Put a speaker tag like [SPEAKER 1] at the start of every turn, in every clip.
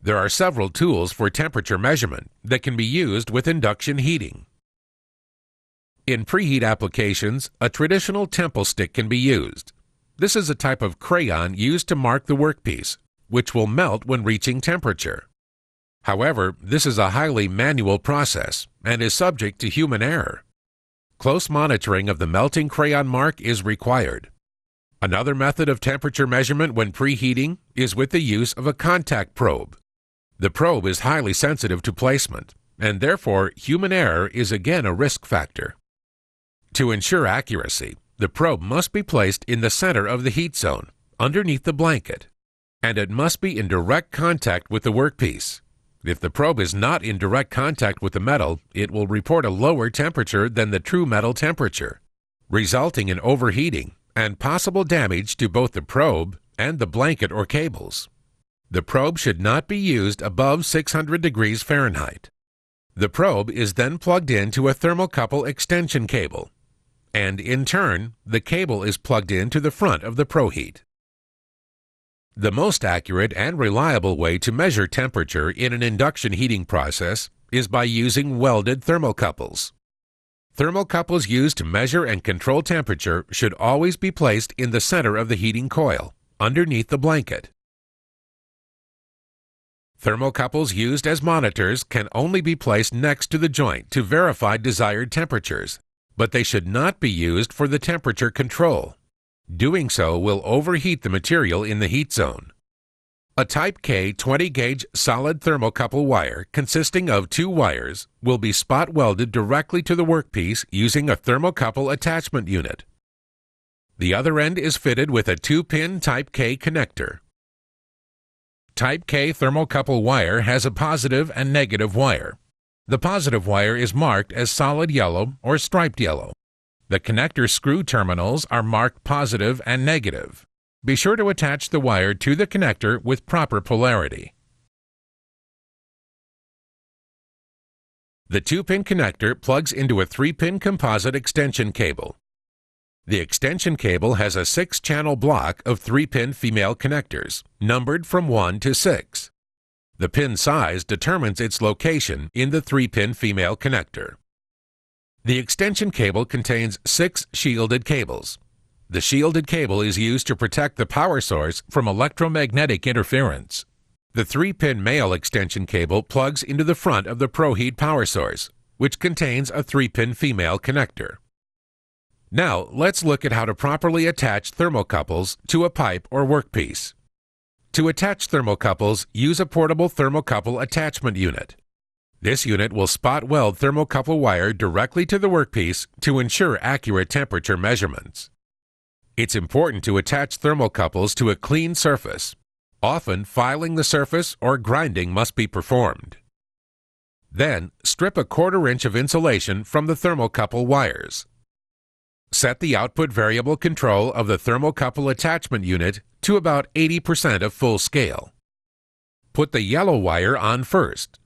[SPEAKER 1] There are several tools for temperature measurement that can be used with induction heating. In preheat applications, a traditional temple stick can be used. This is a type of crayon used to mark the workpiece, which will melt when reaching temperature. However, this is a highly manual process and is subject to human error. Close monitoring of the melting crayon mark is required. Another method of temperature measurement when preheating is with the use of a contact probe. The probe is highly sensitive to placement, and therefore human error is again a risk factor. To ensure accuracy, the probe must be placed in the center of the heat zone, underneath the blanket, and it must be in direct contact with the workpiece. If the probe is not in direct contact with the metal, it will report a lower temperature than the true metal temperature, resulting in overheating and possible damage to both the probe and the blanket or cables. The probe should not be used above 600 degrees Fahrenheit. The probe is then plugged into a thermocouple extension cable, and in turn, the cable is plugged into the front of the ProHeat. The most accurate and reliable way to measure temperature in an induction heating process is by using welded thermocouples. Thermocouples used to measure and control temperature should always be placed in the center of the heating coil, underneath the blanket. Thermocouples used as monitors can only be placed next to the joint to verify desired temperatures, but they should not be used for the temperature control. Doing so will overheat the material in the heat zone. A Type K 20-gauge solid thermocouple wire consisting of 2 wires will be spot welded directly to the workpiece using a thermocouple attachment unit. The other end is fitted with a 2-pin Type K connector. Type K thermocouple wire has a positive and negative wire. The positive wire is marked as solid yellow or striped yellow. The connector screw terminals are marked positive and negative. Be sure to attach the wire to the connector with proper polarity. The 2-pin connector plugs into a 3-pin composite extension cable. The extension cable has a 6-channel block of 3-pin female connectors, numbered from 1 to 6. The pin size determines its location in the 3-pin female connector. The extension cable contains 6 shielded cables. The shielded cable is used to protect the power source from electromagnetic interference. The 3-pin male extension cable plugs into the front of the ProHeat power source, which contains a 3-pin female connector. Now, let's look at how to properly attach thermocouples to a pipe or workpiece. To attach thermocouples, use a portable thermocouple attachment unit. This unit will spot weld thermocouple wire directly to the workpiece to ensure accurate temperature measurements. It's important to attach thermocouples to a clean surface. Often, filing the surface or grinding must be performed. Then, strip a 1/4 inch of insulation from the thermocouple wires. Set the output variable control of the thermocouple attachment unit to about 80% of full scale. Put the yellow wire on first.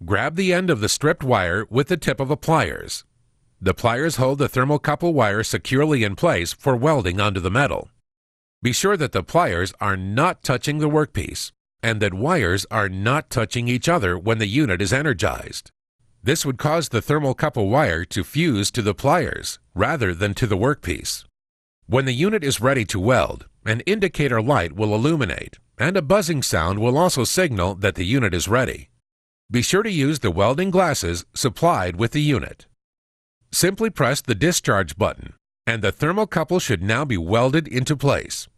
[SPEAKER 1] Grab the end of the stripped wire with the tip of a pliers. The pliers hold the thermocouple wire securely in place for welding onto the metal. Be sure that the pliers are not touching the workpiece and that wires are not touching each other when the unit is energized. This would cause the thermocouple wire to fuse to the pliers rather than to the workpiece. When the unit is ready to weld, an indicator light will illuminate, and a buzzing sound will also signal that the unit is ready. Be sure to use the welding glasses supplied with the unit. Simply press the discharge button, and the thermocouple should now be welded into place.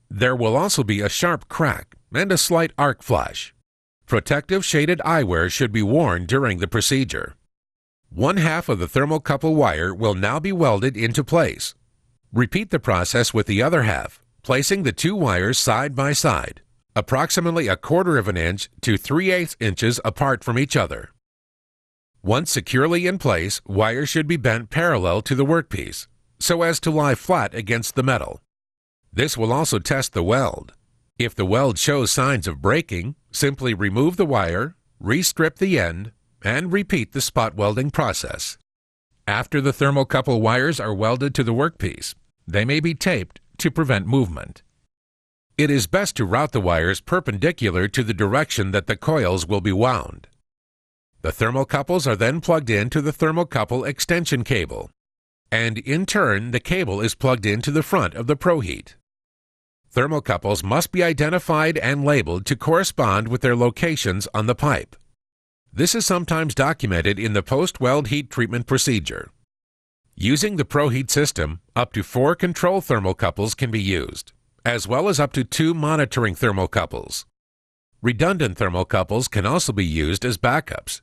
[SPEAKER 1] There will also be a sharp crack and a slight arc flash. Protective shaded eyewear should be worn during the procedure. 1/2 of the thermocouple wire will now be welded into place. Repeat the process with the other half, placing the 2 wires side by side, approximately 1/4 inch to 3/8 inches apart from each other. Once securely in place, wires should be bent parallel to the workpiece, so as to lie flat against the metal. This will also test the weld. If the weld shows signs of breaking, simply remove the wire, restrip the end, and repeat the spot welding process. After the thermocouple wires are welded to the workpiece, they may be taped to prevent movement. It is best to route the wires perpendicular to the direction that the coils will be wound. The thermocouples are then plugged into the thermocouple extension cable, and in turn the cable is plugged into the front of the ProHeat. Thermocouples must be identified and labeled to correspond with their locations on the pipe. This is sometimes documented in the post-weld heat treatment procedure. Using the ProHeat system, up to 4 control thermocouples can be used, as well as up to 2 monitoring thermocouples. Redundant thermocouples can also be used as backups.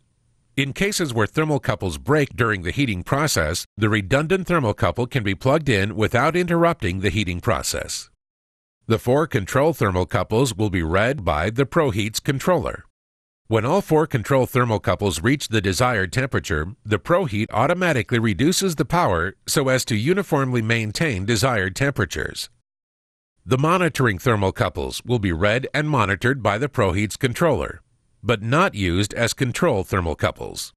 [SPEAKER 1] In cases where thermocouples break during the heating process, the redundant thermocouple can be plugged in without interrupting the heating process. The 4 control thermocouples will be read by the ProHeat's controller. When all 4 control thermocouples reach the desired temperature, the ProHeat automatically reduces the power so as to uniformly maintain desired temperatures. The monitoring thermocouples will be read and monitored by the ProHeat's controller, but not used as control thermocouples.